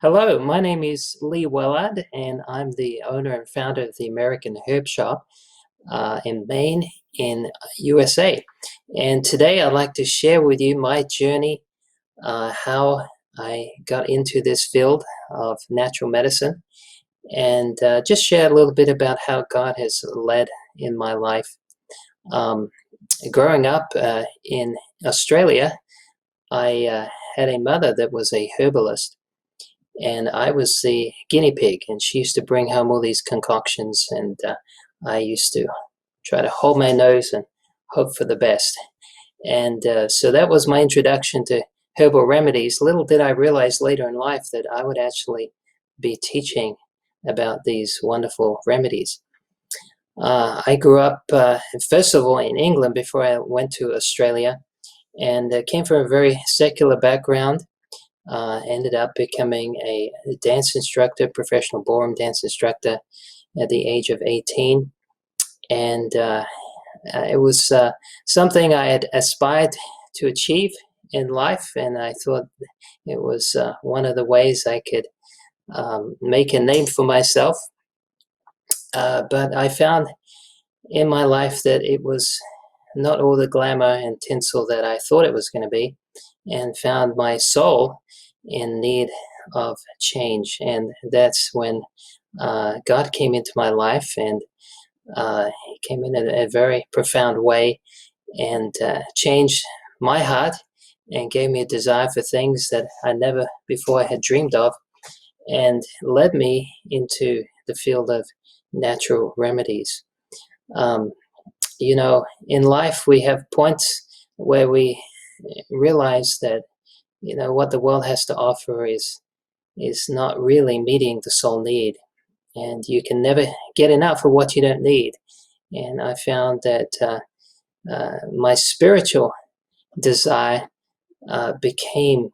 Hello, my name is Lee Wellard, and I'm the owner and founder of the American Herb Shop in Maine, in USA. And today I'd like to share with you my journey, how I got into this field of natural medicine, and just share a little bit about how God has led in my life. Um, Growing up in Australia, I had a mother that was a herbalist, and I was the guinea pig, and she used to bring home all these concoctions, and I used to try to hold my nose and hope for the best. And so that was my introduction to herbal remedies. Little did I realize later in life that I would actually be teaching about these wonderful remedies. I grew up, first of all, in England before I went to Australia, and came from a very secular background. Ended up becoming a dance instructor, professional ballroom dance instructor at the age of 18. And it was something I had aspired to achieve in life, and I thought it was one of the ways I could make a name for myself. But I found in my life that it was not all the glamour and tinsel that I thought it was going to be, and found my soul in need of change. And that's when God came into my life, and he came in a very profound way, and changed my heart and gave me a desire for things that I never before had dreamed of, and led me into the field of natural remedies. Um, in life we have points where we realize that what the world has to offer is not really meeting the soul need, and you can never get enough of what you don't need. And I found that my spiritual desire became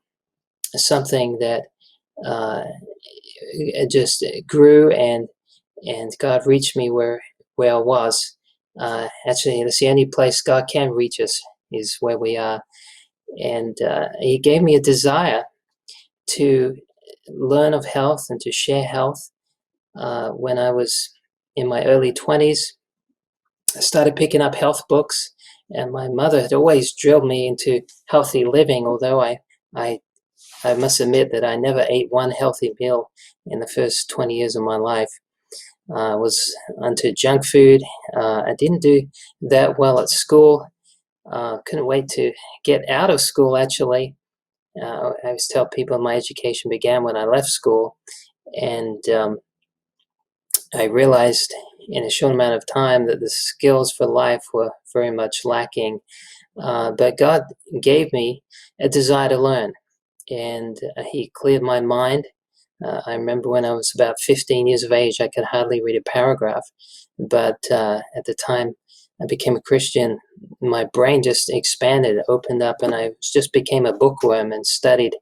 something that just grew, and God reached me where I was. Actually, that's the only place God can reach us, is where we are. And he gave me a desire to learn of health and to share health. When I was in my early 20s, I started picking up health books, and my mother had always drilled me into healthy living, although I must admit that I never ate one healthy meal in the first 20 years of my life. I was onto junk food. I didn't do that well at school. Couldn't wait to get out of school, actually. I always tell people my education began when I left school, and I realized in a short amount of time that the skills for life were very much lacking. But God gave me a desire to learn, and he cleared my mind. I remember when I was about 15 years of age, I could hardly read a paragraph, but at the time I became a Christian, my brain just expanded, opened up, and I just became a bookworm and studied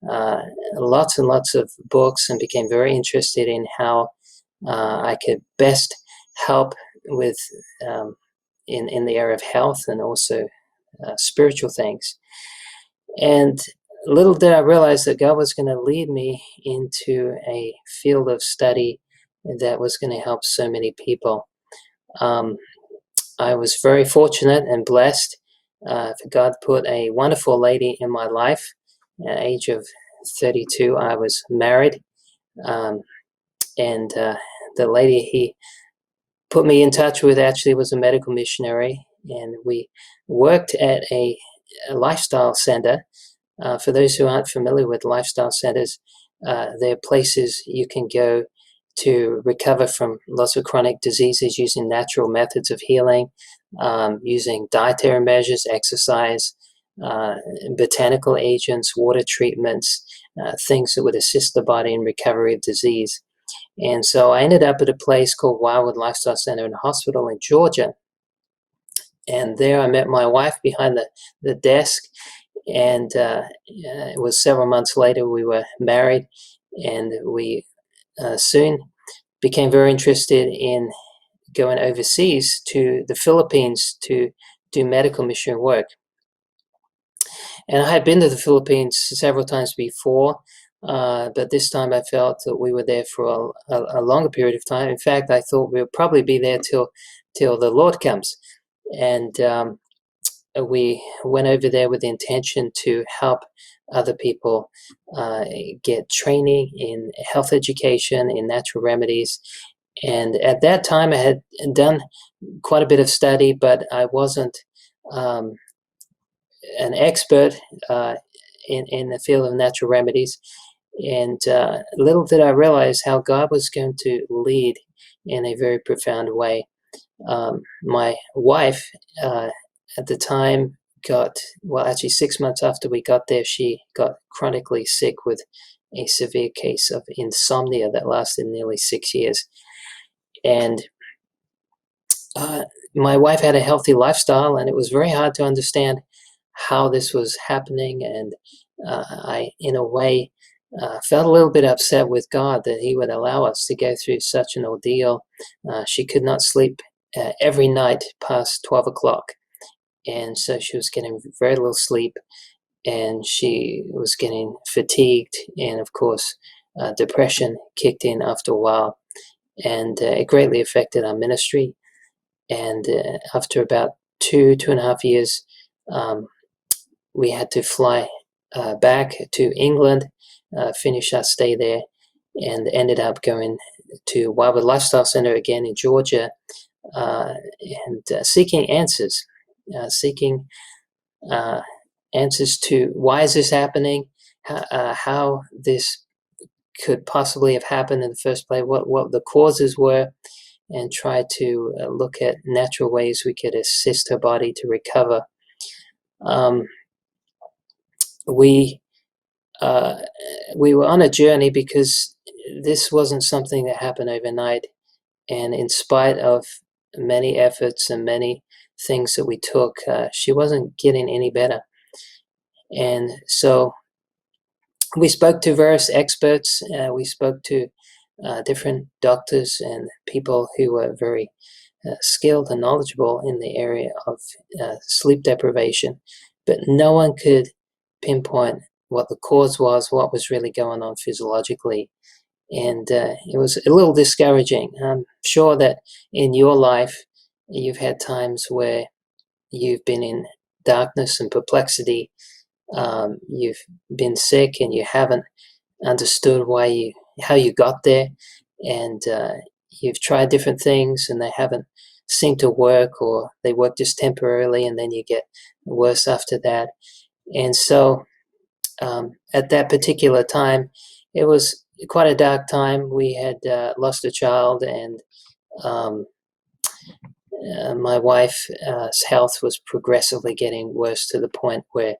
lots and lots of books, and became very interested in how I could best help with in the area of health, and also spiritual things. And little did I realize that God was going to lead me into a field of study that was going to help so many people. I was very fortunate and blessed for God put a wonderful lady in my life. At the age of 32, I was married, and the lady he put me in touch with actually was a medical missionary, and we worked at a lifestyle center. For those who aren't familiar with lifestyle centers, they're places you can go to recover from lots of chronic diseases using natural methods of healing, using dietary measures, exercise, botanical agents, water treatments, things that would assist the body in recovery of disease. And so I ended up at a place called Wellard Lifestyle Center and Hospital in Georgia. And there I met my wife behind the desk. And it was several months later we were married, and we soon became very interested in going overseas to the Philippines to do medical mission work. And I had been to the Philippines several times before. But this time I felt that we were there for a longer period of time. In fact, I thought we would probably be there till the Lord comes. And we went over there with the intention to help other people get training in health education, in natural remedies. And at that time, I had done quite a bit of study, but I wasn't an expert in the field of natural remedies. And little did I realize how God was going to lead in a very profound way. My wife at the time actually 6 months after we got there, she got chronically sick with a severe case of insomnia that lasted nearly 6 years. And my wife had a healthy lifestyle, and it was very hard to understand how this was happening. And I, in a way, felt a little bit upset with God that He would allow us to go through such an ordeal. She could not sleep every night past 12 o'clock. And so she was getting very little sleep, and she was getting fatigued. And of course, depression kicked in after a while. And it greatly affected our ministry. And after about 2.5 years, we had to fly back to England, finish our stay there, and ended up going to Wellard Lifestyle Center again in Georgia, and seeking answers, answers to why is this happening, how this could possibly have happened in the first place, what the causes were, and try to look at natural ways we could assist her body to recover. We were on a journey because this wasn't something that happened overnight. And in spite of many efforts and many things that we took, she wasn't getting any better. And so we spoke to various experts. We spoke to different doctors and people who were very skilled and knowledgeable in the area of sleep deprivation. But no one could pinpoint what the cause was, what was really going on physiologically. And it was a little discouraging. I'm sure that in your life, you've had times where you've been in darkness and perplexity. You've been sick and you haven't understood how you got there. And you've tried different things and they haven't seemed to work, or they work just temporarily and then you get worse after that. And so at that particular time, it was quite a dark time. We had lost a child, and my wife's health was progressively getting worse to the point where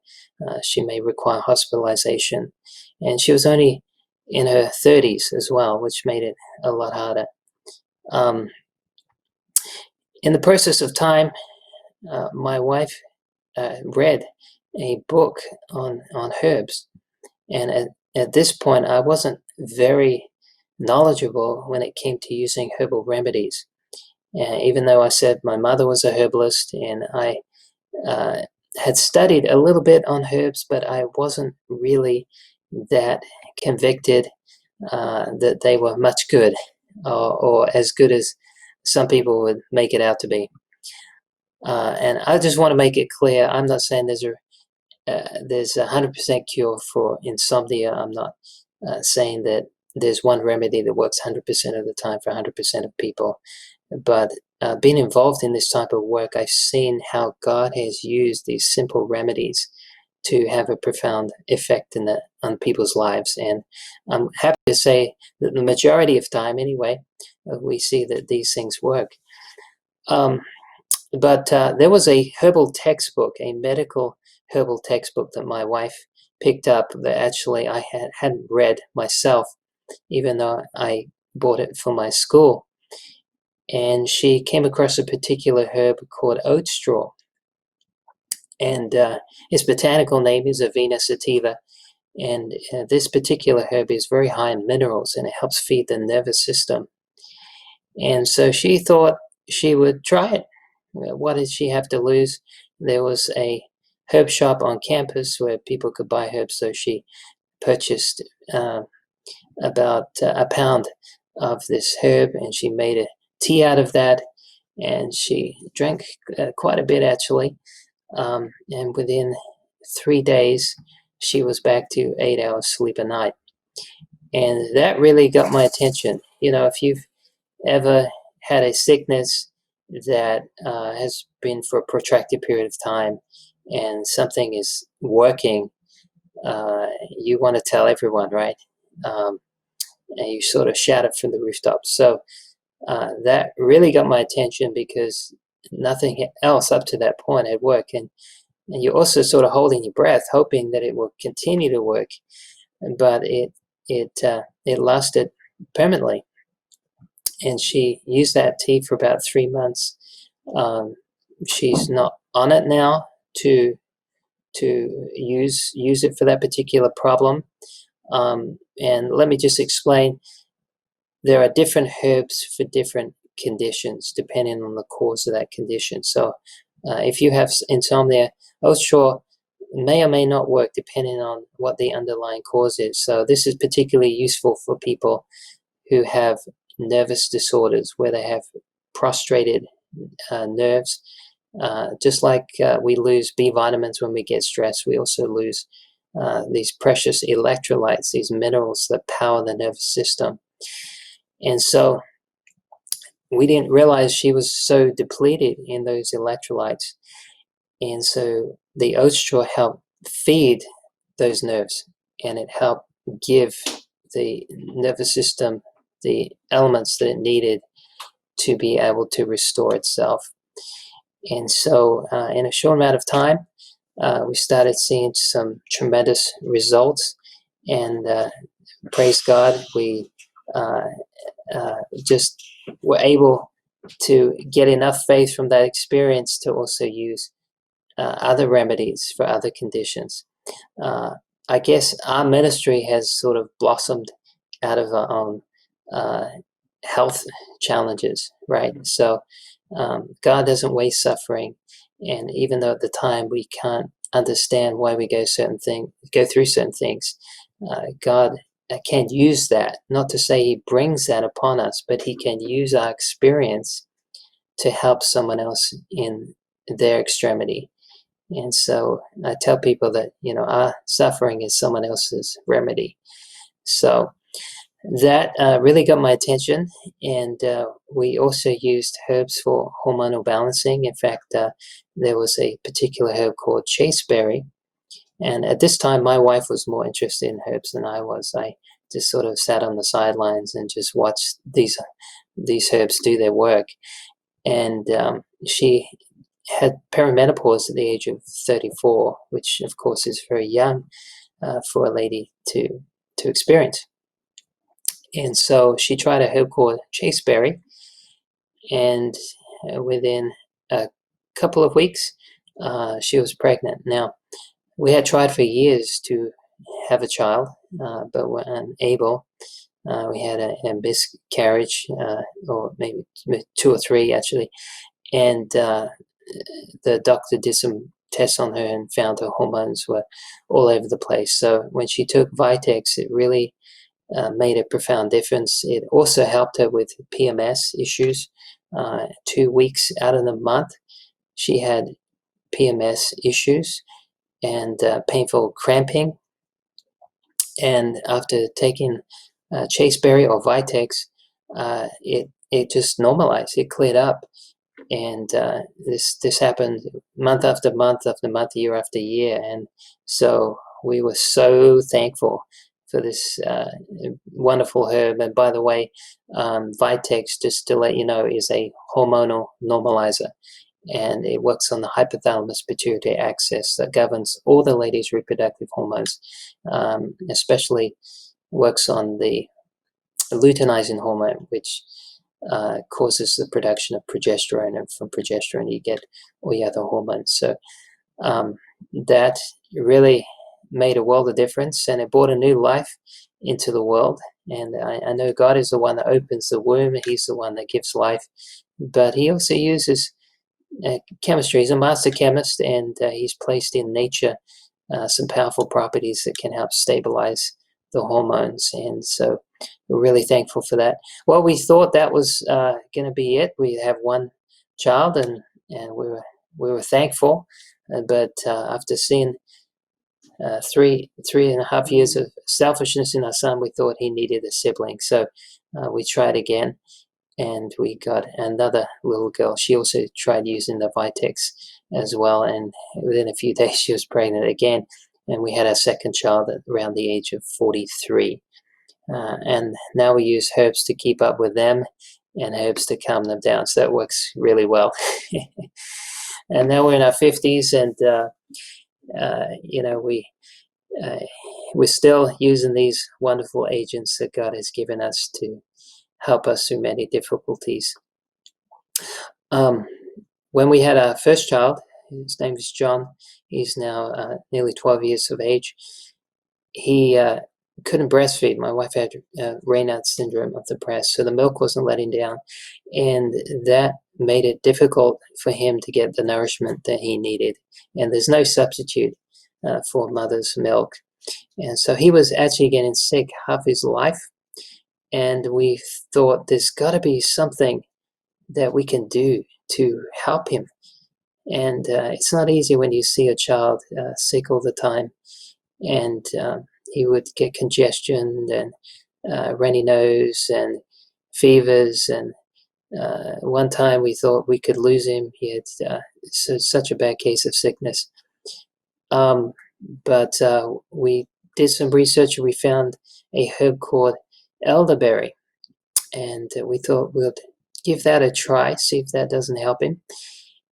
she may require hospitalization. And she was only in her 30s as well, which made it a lot harder. In the process of time, my wife read a book on herbs. And at this point, I wasn't very knowledgeable when it came to using herbal remedies. Even though I said my mother was a herbalist and I had studied a little bit on herbs, but I wasn't really that convicted that they were much good, or as good as some people would make it out to be. And I just want to make it clear, I'm not saying there's a 100% cure for insomnia. I'm not saying that there's one remedy that works 100% of the time for 100% of people. But being involved in this type of work, I've seen how God has used these simple remedies to have a profound effect on people's lives. And I'm happy to say that the majority of time, anyway, we see that these things work. But there was a herbal textbook, a medical herbal textbook that my wife picked up that actually I hadn't read myself, even though I bought it for my school. And she came across a particular herb called oat straw. And its botanical name is Avena sativa. And this particular herb is very high in minerals, and it helps feed the nervous system. And so she thought she would try it. What did she have to lose? There was a herb shop on campus where people could buy herbs, so she purchased about a pound of this herb, and she made a tea out of that, and she drank quite a bit actually, and within 3 days she was back to 8 hours sleep a night. And that really got my attention. If you've ever had a sickness that has been for a protracted period of time and something is working, you want to tell everyone, right? And you sort of shout it from the rooftops. So that really got my attention because nothing else up to that point had worked. And you're also sort of holding your breath, hoping that it will continue to work, but it lasted permanently. And she used that tea for about 3 months. She's not on it now to use it for that particular problem. And let me just explain. There are different herbs for different conditions, depending on the cause of that condition. So if you have insomnia, Oathstraw may or may not work depending on what the underlying cause is. So this is particularly useful for people who have nervous disorders, where they have prostrated nerves. Just like we lose B vitamins when we get stressed, we also lose these precious electrolytes, these minerals that power the nervous system. And so we didn't realize she was so depleted in those electrolytes. And so the oat straw helped feed those nerves, and it helped give the nervous system the elements that it needed to be able to restore itself. And so in a short amount of time, we started seeing some tremendous results, and praise God, we just were able to get enough faith from that experience to also use other remedies for other conditions. I guess our ministry has sort of blossomed out of our own health challenges, right? So God doesn't waste suffering, and even though at the time we can't understand why we go through certain things, God can use that. Not to say He brings that upon us, but He can use our experience to help someone else in their extremity. And so I tell people that our suffering is someone else's remedy. So that really got my attention, and we also used herbs for hormonal balancing. In fact, there was a particular herb called chaseberry, and at this time my wife was more interested in herbs than I was. I just sort of sat on the sidelines and just watched these herbs do their work. And she had perimenopause at the age of 34, which of course is very young for a lady to experience. And so she tried a herb called chaseberry, and within a couple of weeks, she was pregnant. Now, we had tried for years to have a child, but were unable. We had a miscarriage, or maybe 2 or 3 actually, and the doctor did some tests on her and found her hormones were all over the place. So when she took Vitex, it really made a profound difference. It also helped her with PMS issues. 2 weeks out of the month, she had PMS issues and painful cramping. And after taking chaseberry or Vitex, it just normalized. It cleared up. And this happened month after month after month, year after year. And so we were so thankful for this wonderful herb. And by the way, Vitex, just to let you know, is a hormonal normalizer. And it works on the hypothalamus pituitary axis that governs all the ladies' reproductive hormones, especially works on the luteinizing hormone, which causes the production of progesterone, and from progesterone you get all the other hormones. So that really made a world of difference, and it brought a new life into the world. And I know God is the one that opens the womb. He's the one that gives life, but He also uses chemistry. He's a master chemist, and He's placed in nature some powerful properties that can help stabilize the hormones. And so we're really thankful for that. Well, we thought that was going to be it. We have one child, and we were thankful. But after seeing 3.5 years of selfishness in our son, we thought he needed a sibling. So we tried again, and we got another little girl. She also tried using the Vitex as well, and within a few days she was pregnant again, and we had our second child at around the age of 43. And now we use herbs to keep up with them and herbs to calm them down, so that works really well. And now we're in our 50s, and we're still using these wonderful agents that God has given us to help us through many difficulties. When we had our first child, his name is John. He's now nearly 12 years of age. He couldn't breastfeed. My wife had Raynaud's syndrome of the breast, so the milk wasn't letting down, and that made it difficult for him to get the nourishment that he needed. And there's no substitute for mother's milk. And so he was actually getting sick half his life. And we thought there's got to be something that we can do to help him. And it's not easy when you see a child sick all the time. And he would get congestion and runny nose and fevers. And one time we thought we could lose him. He had such a bad case of sickness. But we did some research, and we found a herb called elderberry, and we thought we'll give that a try, see if that doesn't help him.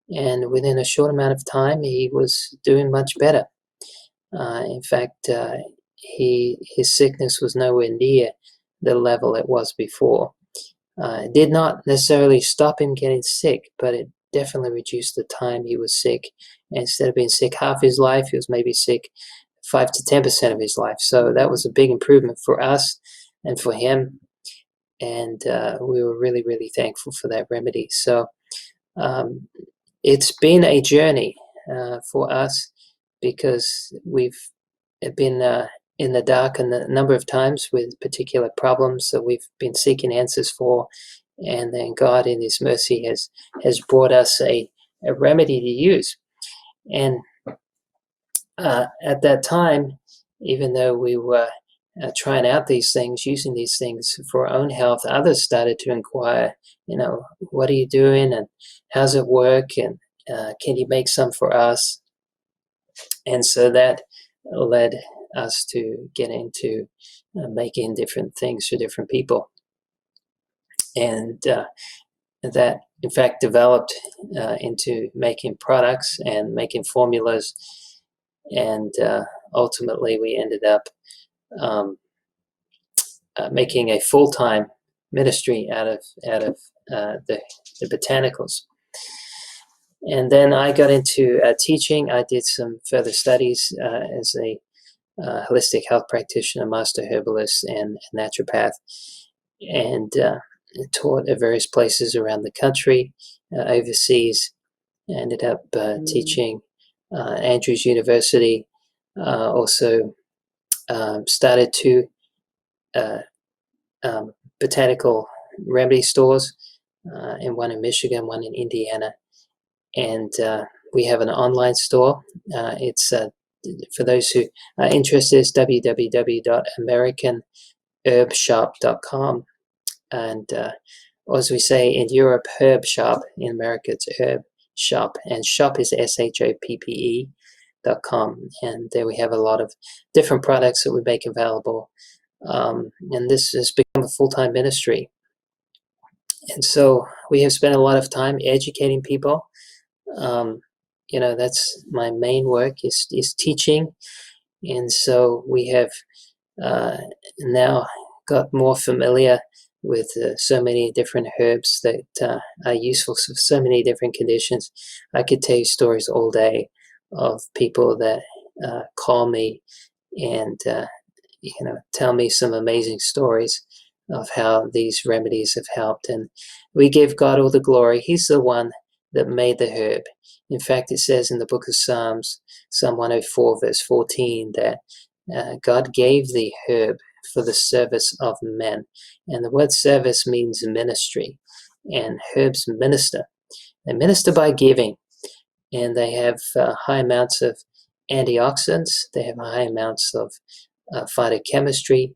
And within a short amount of time, he was doing much better. In fact, his sickness was nowhere near the level it was before. It did not necessarily stop him getting sick, but it definitely reduced the time he was sick. And instead of being sick half his life, he was maybe sick 5 to 10% of his life. So that was a big improvement for us and for him. And we were really, really thankful for that remedy. So it's been a journey for us, because we've been in the dark a number of times with particular problems that we've been seeking answers for. And then God, in His mercy, has brought us a remedy to use. And at that time, even though we were trying out these things, using these things for our own health, others started to inquire, what are you doing, and how's it work, and can you make some for us? And so that led us to get into making different things for different people. And that, in fact, developed into making products and making formulas. And ultimately, we ended up making a full-time ministry out of the botanicals. And then I got into teaching. I did some further studies as a holistic health practitioner, master herbalist, and naturopath, and taught at various places around the country, overseas. Ended up teaching Andrews University. Also started two botanical remedy stores, and one in Michigan, one in Indiana. And we have an online store. It's for those who are interested, it's www.americanherbshop.com. And as we say in Europe, herb shop. In America, it's herb shop. And shop is SHOPPE.com. And there we have a lot of different products that we make available. And this has become a full-time ministry. And so we have spent a lot of time educating people. That's my main work is teaching. And so we have now got more familiar with so many different herbs that are useful for so many different conditions. I could tell you stories all day of people that call me and tell me some amazing stories of how these remedies have helped. And we give God all the glory. He's the one that made the herb. In fact, it says in the book of Psalms, Psalm 104, verse 14, that God gave the herb for the service of men. And the word service means ministry. And herbs minister. They minister by giving. And they have high amounts of antioxidants. They have high amounts of phytochemistry.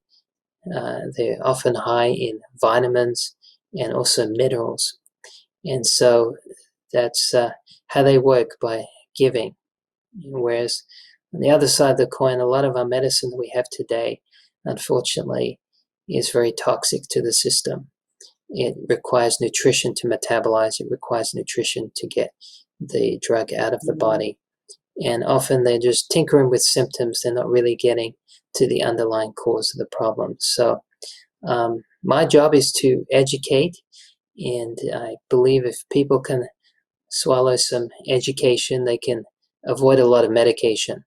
They're often high in vitamins and also minerals. And so that's how they work, by giving. Whereas on the other side of the coin, a lot of our medicine that we have today, unfortunately, is very toxic to the system. It requires nutrition to metabolize. It requires nutrition to get the drug out of the body. And often they're just tinkering with symptoms. They're not really getting to the underlying cause of the problem. So my job is to educate. And I believe if people can swallow some education, they can avoid a lot of medication.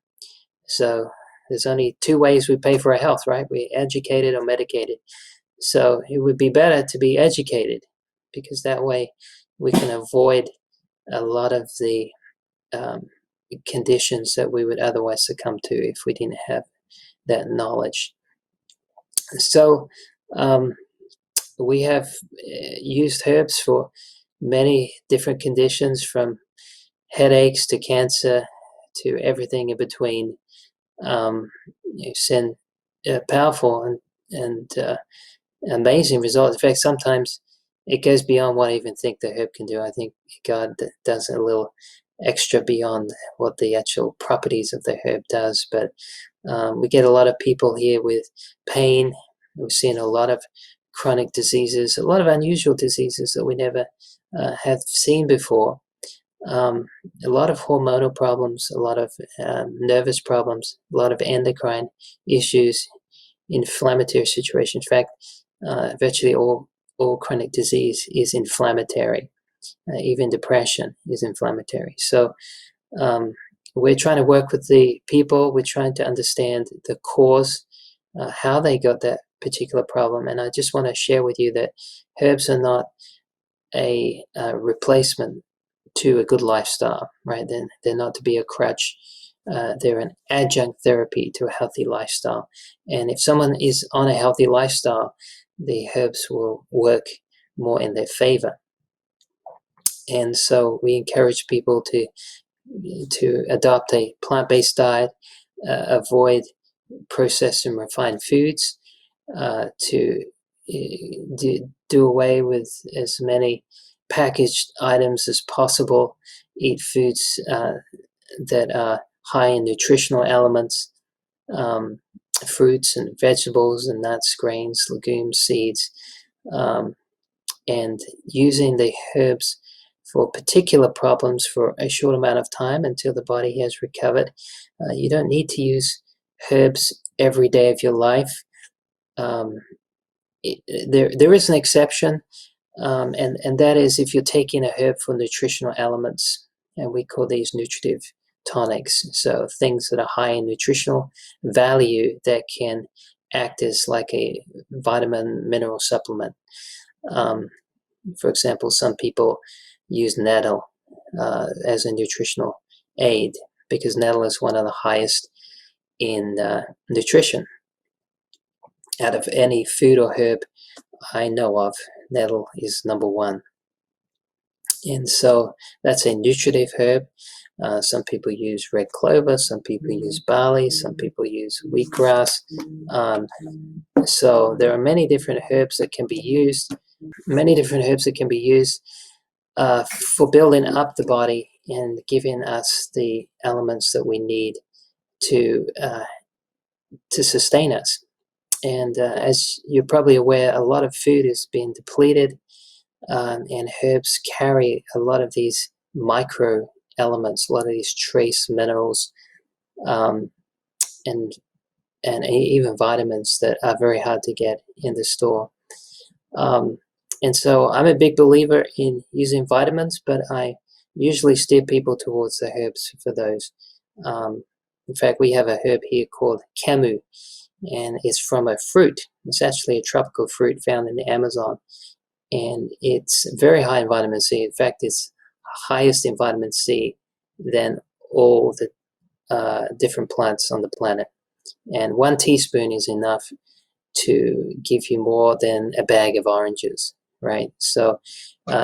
So there's only two ways we pay for our health, right? We're educated or medicated. So it would be better to be educated, because that way we can avoid a lot of the conditions that we would otherwise succumb to if we didn't have that knowledge. So we have used herbs for many different conditions, from headaches to cancer to everything in between. Send powerful and amazing results. In fact, sometimes it goes beyond what I even think the herb can do. I think God does a little extra beyond what the actual properties of the herb does. But we get a lot of people here with pain. We've seen a lot of chronic diseases, a lot of unusual diseases that we never have seen before. A lot of hormonal problems, a lot of nervous problems, a lot of endocrine issues, inflammatory situations. In fact, virtually all chronic disease is inflammatory. Even depression is inflammatory. So we're trying to work with the people. We're trying to understand the cause, how they got that particular problem. And I just want to share with you that herbs are not a replacement to a good lifestyle, right? They're not to be a crutch. They're an adjunct therapy to a healthy lifestyle. And if someone is on a healthy lifestyle, the herbs will work more in their favor. And so we encourage people to adopt a plant-based diet, avoid processed and refined foods, to do away with as many packaged items as possible, eat foods that are high in nutritional elements, fruits and vegetables and nuts, grains, legumes, seeds, and using the herbs for particular problems for a short amount of time until the body has recovered. You don't need to use herbs every day of your life. There is an exception, and that is if you're taking a herb for nutritional elements, and we call these nutritive tonics. So things that are high in nutritional value that can act as like a vitamin mineral supplement. For example, some people use nettle as a nutritional aid, because nettle is one of the highest in nutrition. Out of any food or herb I know of, nettle is number one. And so that's a nutritive herb. Some people use red clover, some people use barley, some people use wheatgrass. So there are many different herbs that can be used, for building up the body and giving us the elements that we need to sustain us. And as you're probably aware, a lot of food is being depleted, and herbs carry a lot of these micro elements, a lot of these trace minerals, and even vitamins that are very hard to get in the store. And so I'm a big believer in using vitamins, but I usually steer people towards the herbs for those. In fact, we have a herb here called camu, and it's from a fruit. It's actually a tropical fruit found in the Amazon, and it's very high in vitamin C. In fact, it's highest in vitamin C than all the different plants on the planet. And 1 teaspoon is enough to give you more than a bag of oranges, right? So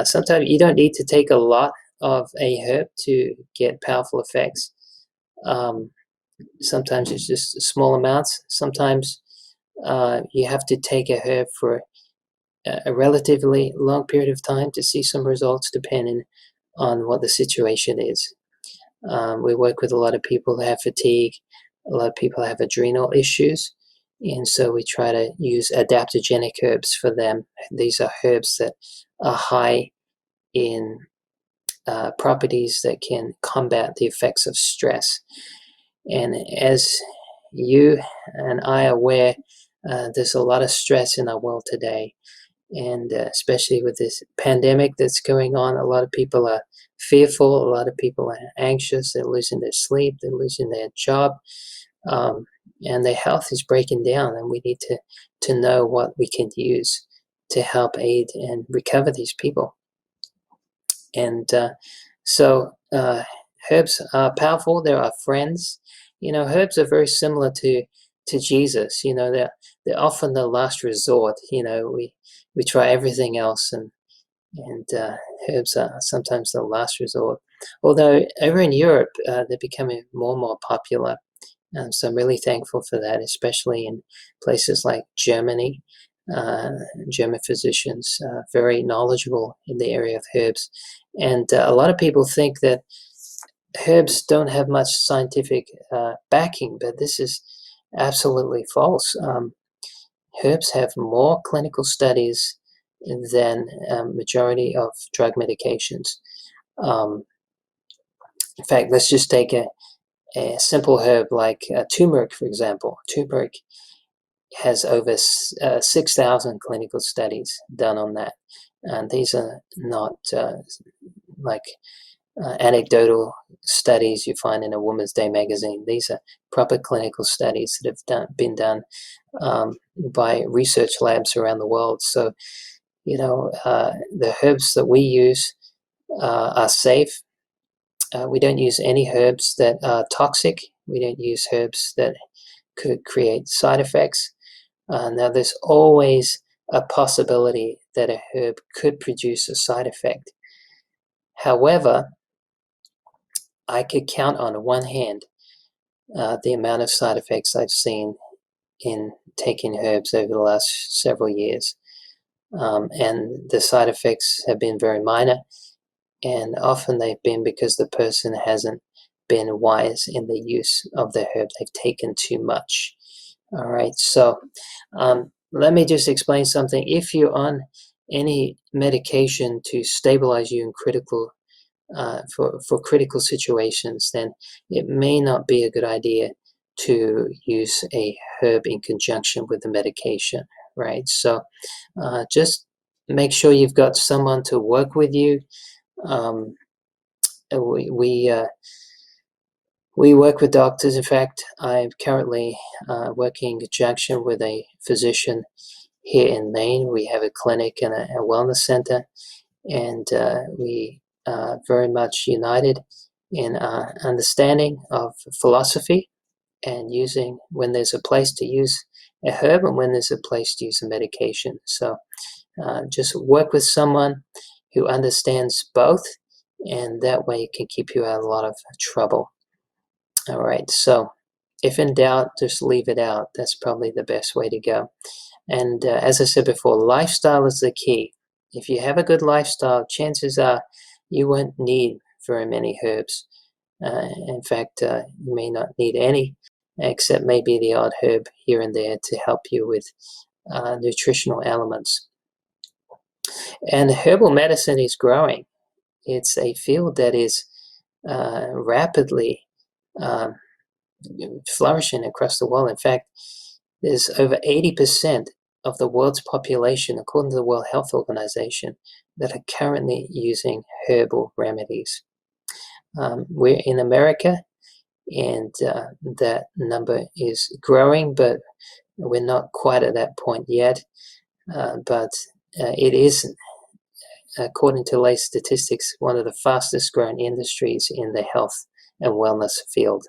sometimes you don't need to take a lot of a herb to get powerful effects. Sometimes it's just small amounts. Sometimes you have to take a herb for a relatively long period of time to see some results, depending on what the situation is. We work with a lot of people who have fatigue, a lot of people have adrenal issues, and so we try to use adaptogenic herbs for them. These are herbs that are high in properties that can combat the effects of stress. And as you and I are aware, there's a lot of stress in our world today. And especially with this pandemic that's going on, a lot of people are fearful, a lot of people are anxious, they're losing their sleep, they're losing their job, and their health is breaking down, and we need to know what we can use to help aid and recover these people. And so herbs are powerful. They're our friends. Herbs are very similar to Jesus. They're often the last resort. We try everything else, and herbs are sometimes the last resort. Although over in Europe, they're becoming more and more popular. So I'm really thankful for that, especially in places like Germany. German physicians, very knowledgeable in the area of herbs. And a lot of people think that herbs don't have much scientific backing, but this is absolutely false. Herbs have more clinical studies than majority of drug medications. In fact, let's just take a simple herb like turmeric, for example. Turmeric has over 6,000 clinical studies done on that. And these are not like anecdotal studies you find in a Woman's Day magazine. These are proper clinical studies that have been done by research labs around the world. So, the herbs that we use are safe. We don't use any herbs that are toxic. We don't use herbs that could create side effects. Now, there's always a possibility that a herb could produce a side effect. However, I could count on one hand the amount of side effects I've seen in taking herbs over the last several years. And the side effects have been very minor, and often they've been because the person hasn't been wise in the use of the herb. They've taken too much. All right, so let me just explain something. If you're on any medication to stabilize you in for critical situations, then it may not be a good idea to use a herb in conjunction with the medication, right? So just make sure you've got someone to work with you. We work with doctors. In fact, I'm currently working in conjunction with a physician here in Maine. We have a clinic and a wellness center, and we are very much united in our understanding of philosophy and using when there's a place to use a herb and when there's a place to use a medication. So just work with someone who understands both, and that way it can keep you out of a lot of trouble. All right, so if in doubt, just leave it out. That's probably the best way to go. And as I said before, lifestyle is the key. If you have a good lifestyle, chances are you won't need very many herbs. In fact, you may not need any, except maybe the odd herb here and there to help you with nutritional elements. And herbal medicine is growing. It's a field that is rapidly flourishing across the world. In fact, there's over 80% of the world's population, according to the World Health Organization, that are currently using herbal remedies. We're in America, and that number is growing, but we're not quite at that point yet. But it is, according to latest statistics, one of the fastest growing industries in the health and wellness field.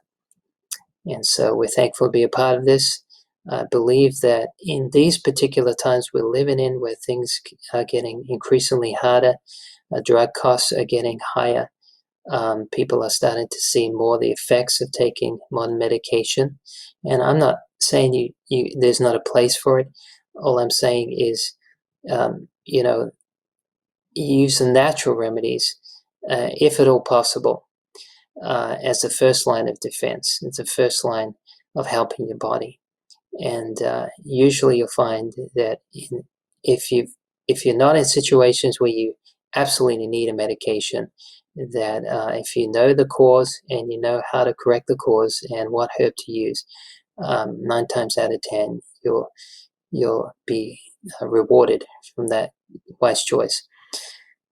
And so we're thankful to be a part of this. I believe that in these particular times we're living in, where things are getting increasingly harder, drug costs are getting higher, people are starting to see more the effects of taking modern medication. And I'm not saying there's not a place for it. All I'm saying is, use the natural remedies, if at all possible, as the first line of defense. It's the first line of helping your body. And usually you'll find that if you're not in situations where you absolutely need a medication, that if you know the cause and you know how to correct the cause and what herb to use, 9 times out of 10 you'll be rewarded from that wise choice.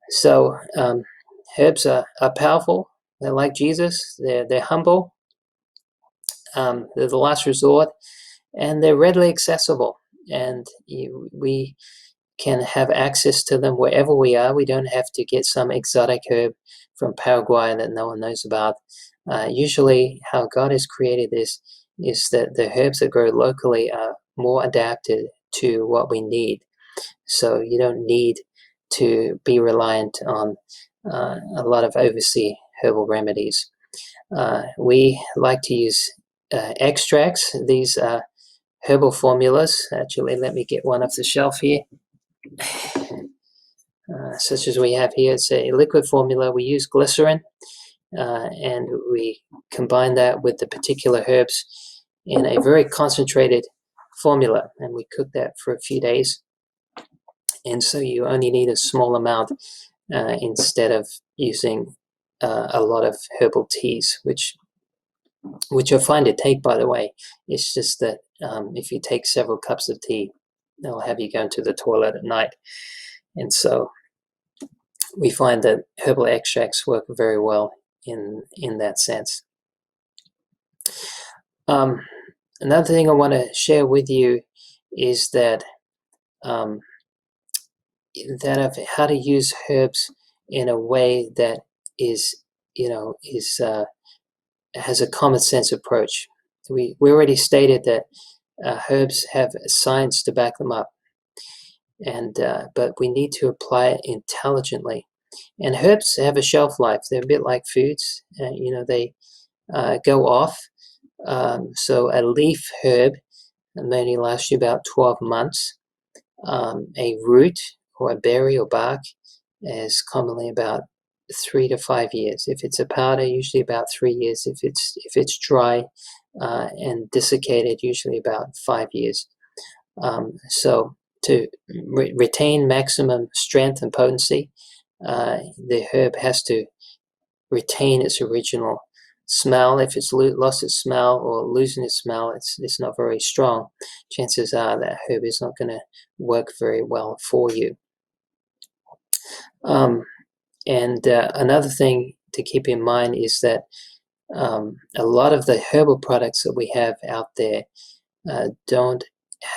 So herbs are powerful. They're like Jesus. They're humble. They're the last resort, and they're readily accessible. And we can have access to them wherever we are. We don't have to get some exotic herb from Paraguay that no one knows about. Usually, how God has created this is that the herbs that grow locally are more adapted to what we need. So you don't need to be reliant on a lot of overseas herbal remedies. We like to use extracts. These are herbal formulas. Actually, let me get one off the shelf here. Such as we have here. It's a liquid formula. We use glycerin, and we combine that with the particular herbs in a very concentrated formula, and we cook that for a few days. And so you only need a small amount instead of using a lot of herbal teas, which you're fine to take, by the way. It's just that if you take several cups of tea, they'll have you going to the toilet at night. And so we find that herbal extracts work very well in that sense. Another thing I want to share with you is that of how to use herbs in a way that has a common sense approach. We already stated that herbs have science to back them up, and but we need to apply it intelligently. And herbs have a shelf life. They're a bit like foods. They go off. So a leaf herb may only last you about 12 months. A root or a berry or bark is commonly about 3 to 5 years. If it's a powder, usually about 3 years. If it's dry and desiccated, usually about 5 years. So to retain maximum strength and potency, the herb has to retain its original smell. If it's lost its smell or losing its smell, it's not very strong. Chances are that herb is not going to work very well for you. And another thing to keep in mind is that a lot of the herbal products that we have out there don't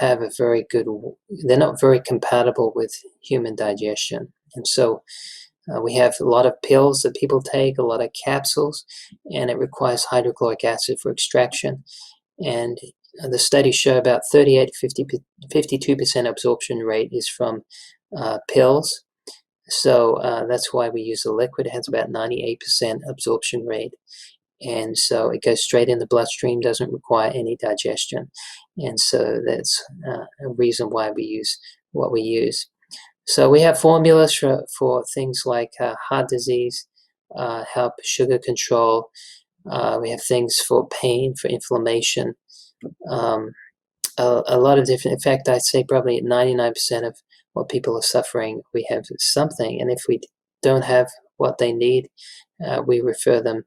have they're not very compatible with human digestion. And so we have a lot of pills that people take, a lot of capsules, and it requires hydrochloric acid for extraction. And the studies show about 38 to 52% absorption rate is from pills. So that's why we use the liquid. It has about 98% absorption rate. And so it goes straight in the bloodstream, doesn't require any digestion. And so that's a reason why we use what we use. So we have formulas for things like heart disease, help sugar control. We have things for pain, for inflammation. A lot of different, in fact, I'd say probably 99% of what people are suffering, we have something. And if we don't have what they need, we refer them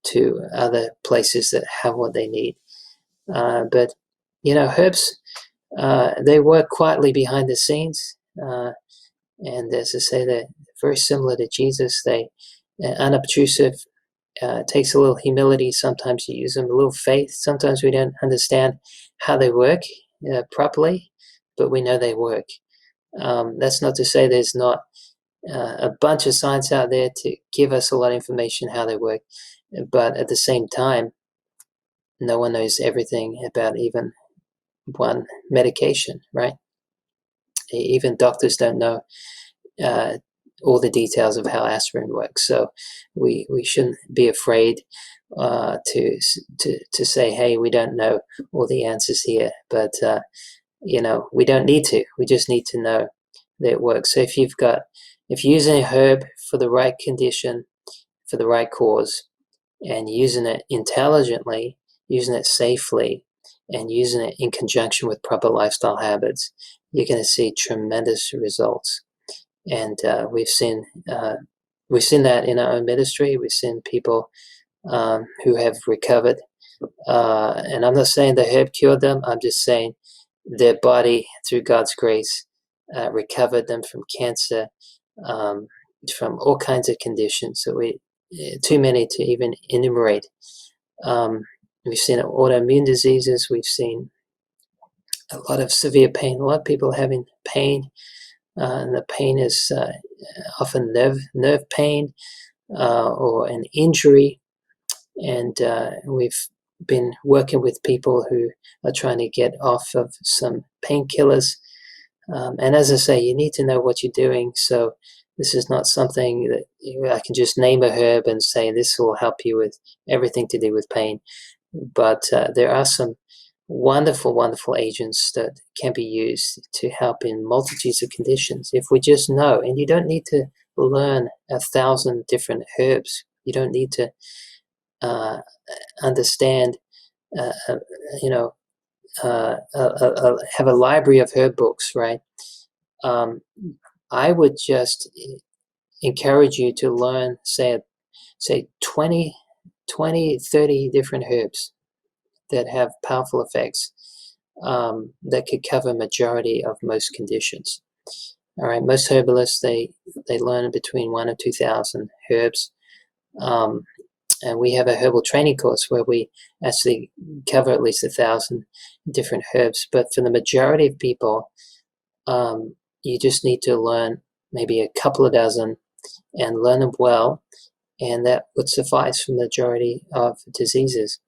to other places that have what they need. But, herbs, they work quietly behind the scenes. And as I say, they're very similar to Jesus. They unobtrusive. Takes a little humility. Sometimes you use them, a little faith. Sometimes we don't understand how they work properly, but we know they work. That's not to say there's not a bunch of science out there to give us a lot of information how they work, but at the same time, no one knows everything about even one medication, right? Even doctors don't know all the details of how aspirin works. So we shouldn't be afraid to say, hey, we don't know all the answers here. But we don't need to. We just need to know that it works. So if you're using a herb for the right condition, for the right cause, and using it intelligently, using it safely, and using it in conjunction with proper lifestyle habits, you're going to see tremendous results. And we've seen that in our own ministry. We've seen people who have recovered. And I'm not saying the herb cured them. I'm just saying their body, through God's grace, recovered them from cancer, from all kinds of conditions. So too many to even enumerate. We've seen autoimmune diseases. We've seen a lot of severe pain. A lot of people having pain, and the pain is often nerve pain or an injury. And we've been working with people who are trying to get off of some painkillers. And as I say, you need to know what you're doing. So this is not something that I can just name a herb and say this will help you with everything to do with pain. But there are some wonderful, wonderful agents that can be used to help in multitudes of conditions if we just know. And you don't need to learn 1,000 different herbs. You don't need to understand, have a library of herb books, right? I would just encourage you to learn, say 20, 30 different herbs that have powerful effects that could cover majority of most conditions. All right, most herbalists, they learn between 1,000 and 2,000 herbs. And we have a herbal training course where we actually cover at least 1,000 different herbs. But for the majority of people, you just need to learn maybe a couple of dozen and learn them well, and that would suffice for the majority of diseases.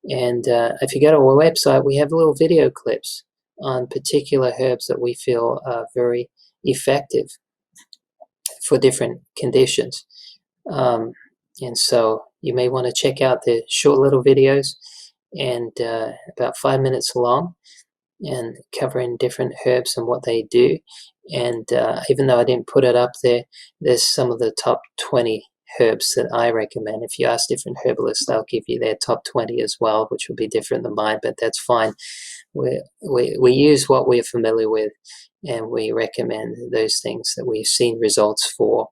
And if you go to our website, we have little video clips on particular herbs that we feel are very effective for different conditions. And so you may want to check out the short little videos, and about 5 minutes long, and covering different herbs and what they do. And even though I didn't put it up there, there's some of the top 20 herbs that I recommend. If you ask different herbalists, they'll give you their top 20 as well, which will be different than mine, but that's fine. We use what we're familiar with, and we recommend those things that we've seen results for.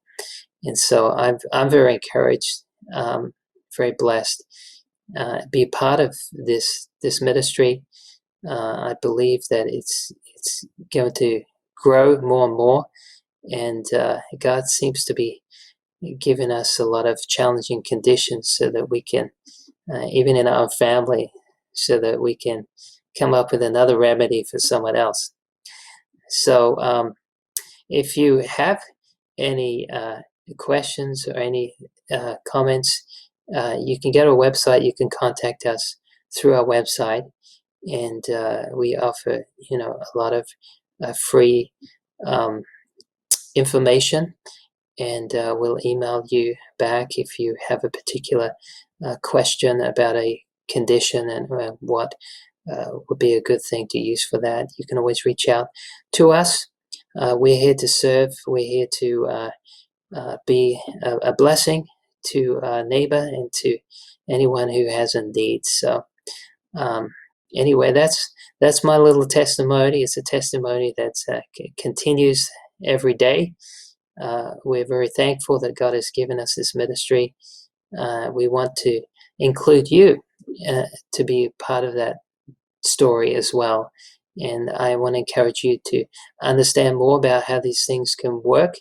And so I'm very encouraged, very blessed, be part of this ministry. I believe that it's going to grow more and more, and God seems to be giving us a lot of challenging conditions so that we can, even in our family, so that we can come up with another remedy for someone else. So if you have any questions or any comments, you can go to our website. You can contact us through our website, and we offer a lot of free information, and we'll email you back if you have a particular question about a condition and what would be a good thing to use for that. You can always reach out to us. We're here to serve. We're here to be a blessing to our neighbor and to anyone who has a need. So anyway, that's my little testimony. It's a testimony that continues every day. We're very thankful that God has given us this ministry. We want to include you to be part of that story as well. And I want to encourage you to understand more about how these things can work,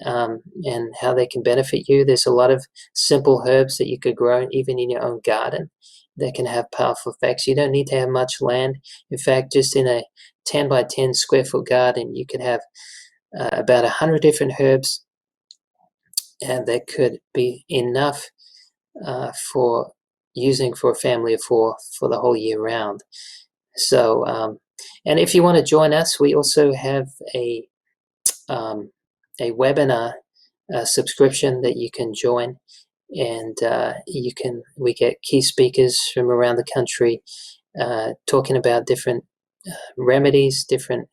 and how they can benefit you. There's a lot of simple herbs that you could grow even in your own garden that can have powerful effects. You don't need to have much land. In fact, just in a 10 by 10 square foot garden, you could have about 100 different herbs, and that could be enough for using for a family of 4 for the whole year round. So, and if you want to join us, we also have um, a webinar subscription that you can join, and we get key speakers from around the country talking about different remedies, different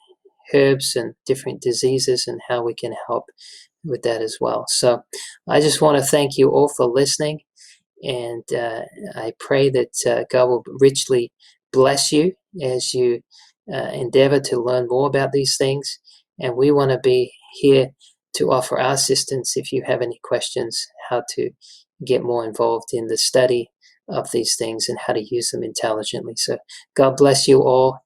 herbs, and different diseases, and how we can help with that as well. So I just want to thank you all for listening, and I pray that God will richly bless you as you endeavor to learn more about these things. And we want to be here to offer our assistance if you have any questions, how to get more involved in the study of these things and how to use them intelligently. So God bless you all.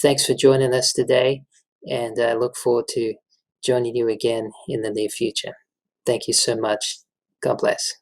Thanks for joining us today, and I look forward to joining you again in the near future. Thank you so much. God bless.